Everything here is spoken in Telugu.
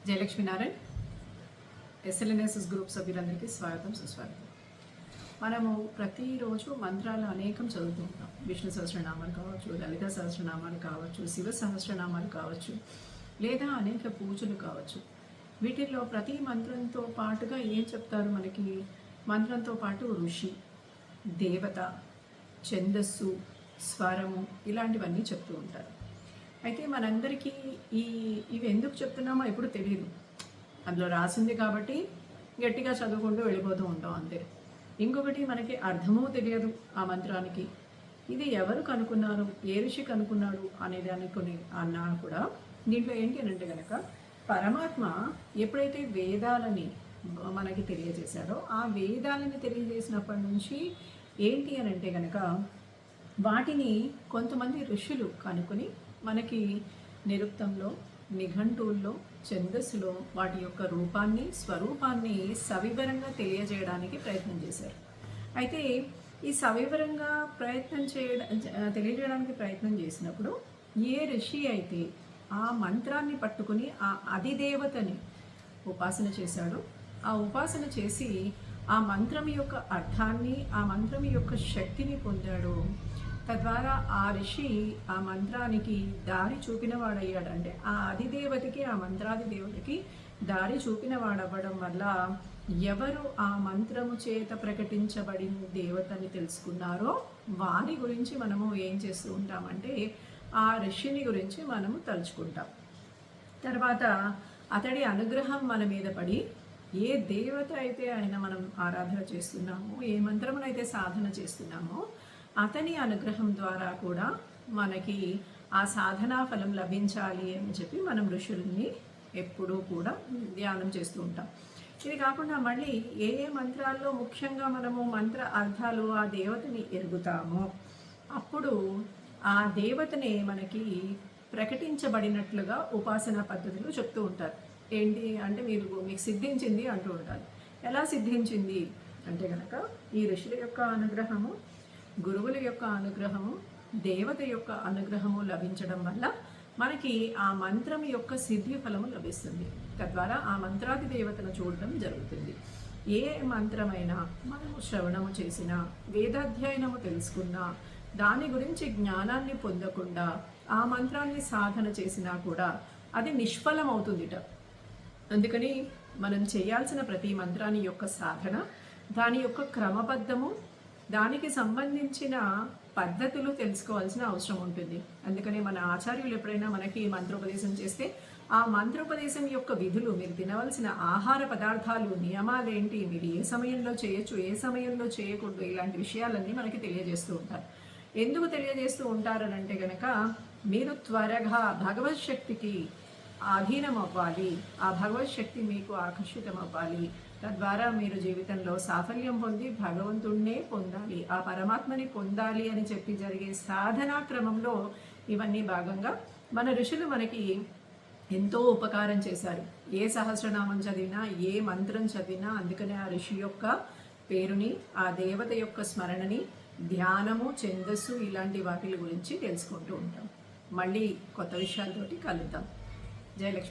జయలక్ష్మీనారాయణ్ ఎస్ఎల్ఎన్ఎస్ఎస్ గ్రూప్ సభ్యులందరికీ స్వాగతం సుస్వాగతం. మనము ప్రతిరోజు మంత్రాలు అనేకం చదువుతూ ఉంటాం. విష్ణు సహస్రనామాలు కావచ్చు, లలిత సహస్రనామాలు కావచ్చు, శివ సహస్రనామాలు కావచ్చు, లేదా అనేక పూజలు కావచ్చు. వీటిల్లో ప్రతి మంత్రంతో పాటుగా ఏం చెప్తారు మనకి? మంత్రంతో పాటు ఋషి, దేవత, ఛందస్సు, స్వరము ఇలాంటివన్నీ చెప్తూ ఉంటారు. అయితే మనందరికీ ఇవి ఎందుకు చెప్తున్నామో ఎప్పుడు తెలియదు. అందులో రాసింది కాబట్టి గట్టిగా చదువుకుంటూ వెళ్ళిపోతూ ఉంటాం అంతే. ఇంకొకటి మనకి అర్థమూ తెలియదు ఆ మంత్రానికి. ఇది ఎవరు కనుక్కున్నారు, ఏ ఋషి కనుక్కున్నాడు అనేదాన్ని కొన్ని అన్నా కూడా దీంట్లో ఏంటి అని అంటే కనుక పరమాత్మ ఎప్పుడైతే వేదాలని మనకి తెలియజేశాడో ఆ వేదాలని తెలియజేసినప్పటి నుంచి ఏంటి అని అంటే కనుక వాటిని కొంతమంది ఋషులు కనుక్కొని మనకి నిరుక్తంలో, నిఘంటువుల్లో, ఛందస్సులో వాటి యొక్క రూపాన్ని, స్వరూపాన్ని సవివరంగా తెలియజేయడానికి ప్రయత్నం చేశారు. అయితే ఈ సవివరంగా తెలియజేయడానికి ప్రయత్నం చేసినప్పుడు ఏ ఋషి అయితే ఆ మంత్రాన్ని పట్టుకుని ఆ అధిదేవతని ఉపాసన చేశాడో, ఆ ఉపాసన చేసి ఆ మంత్రం యొక్క అర్థాన్ని, ఆ మంత్రం యొక్క శక్తిని పొందాడో, తద్వారా ఆ ఋషి ఆ మంత్రానికి దారి చూపినవాడయ్యాడు. అంటే ఆ అధిదేవతకి, ఆ మంత్రాది దేవతకి దారి చూపినవాడవ్వడం వల్ల ఎవరు ఆ మంత్రము చేత ప్రకటించబడిన దేవతని తెలుసుకున్నారో వారి గురించి మనము ఏం చేస్తూ ఉంటామంటే ఆ ఋషిని గురించి మనము తలుచుకుంటాం. తర్వాత అతడి అనుగ్రహం మన మీద పడి ఏ దేవత అయితే ఆయన మనం ఆరాధన చేస్తున్నామో, ఏ మంత్రమునైతే సాధన చేస్తున్నామో అతని అనుగ్రహం ద్వారా కూడా మనకి ఆ సాధనా ఫలం లభించాలి అని చెప్పి మనం ఋషుల్ని ఎప్పుడూ కూడా ధ్యానం చేస్తూ ఉంటాం. ఇది కాకుండా మళ్ళీ ఏ ఏ మంత్రాల్లో ముఖ్యంగా మనము మంత్ర అర్థాలు ఆ దేవతని ఎరుగుతామో అప్పుడు ఆ దేవతనే మనకి ప్రకటించబడినట్లుగా ఉపాసనా పద్ధతులు చెప్తూ ఉంటారు. ఏంటి అంటే మీకు సిద్ధించింది అంటూ ఉంటారు. ఎలా సిద్ధించింది అంటే కనుక ఈ ఋషుల యొక్క అనుగ్రహము, గురువుల యొక్క అనుగ్రహము, దేవత యొక్క అనుగ్రహము లభించడం వల్ల మనకి ఆ మంత్రం యొక్క సిద్ధి ఫలము లభిస్తుంది. తద్వారా ఆ మంత్రాది దేవతను చూడడం జరుగుతుంది. ఏ మంత్రమైనా మనము శ్రవణము చేసినా, వేదాధ్యయనము తెలుసుకున్నా, దాని గురించి జ్ఞానాన్ని పొందకుండా ఆ మంత్రాన్ని సాధన చేసినా కూడా అది నిష్ఫలం అవుతుందిట. అందుకని మనం చేయాల్సిన ప్రతి మంత్రాన్ని యొక్క సాధన, దాని యొక్క క్రమబద్ధము, దానికి సంబంధించిన పద్ధతులు తెలుసుకోవాల్సిన అవసరం ఉంటుంది. అందుకని మన ఆచార్యులు ఎప్పుడైనా మనకి మంత్రోపదేశం చేస్తే ఆ మంత్రోపదేశం యొక్క విధులు, మీరు తినవలసిన ఆహార పదార్థాలు, నియమాలు ఏంటి, మీరు ఏ సమయంలో చేయొచ్చు, ఏ సమయంలో చేయకూడదు, ఇలాంటి విషయాలన్నీ మనకి తెలియజేస్తూ ఉంటారు. ఎందుకు తెలియజేస్తూ ఉంటారనంటే కనుక మీరు త్వరగా భగవత్ శక్తికి అధీనం అవ్వాలి, ఆ భగవత్ శక్తి మీకు ఆకర్షితం అవ్వాలి, తద్వారా మీరు జీవితంలో సాఫల్యం పొంది భగవంతుడినే పొందాలి, ఆ పరమాత్మని పొందాలి అని చెప్పి జరిగే సాధనా క్రమంలో ఇవన్నీ భాగంగా మన ఋషులు మనకి ఎంతో ఉపకారం చేశారు. ఏ సహస్రనామం చదివినా, ఏ మంత్రం చదివినా అందుకనే ఆ ఋషి యొక్క పేరుని, ఆ దేవత యొక్క స్మరణని, ధ్యానము, ఛందస్సు ఇలాంటి వాటి గురించి తెలుసుకుంటూ ఉంటాం. మళ్ళీ కొత్త విషయాలతోటి కలుద్దాం. జయలక్ష్మి.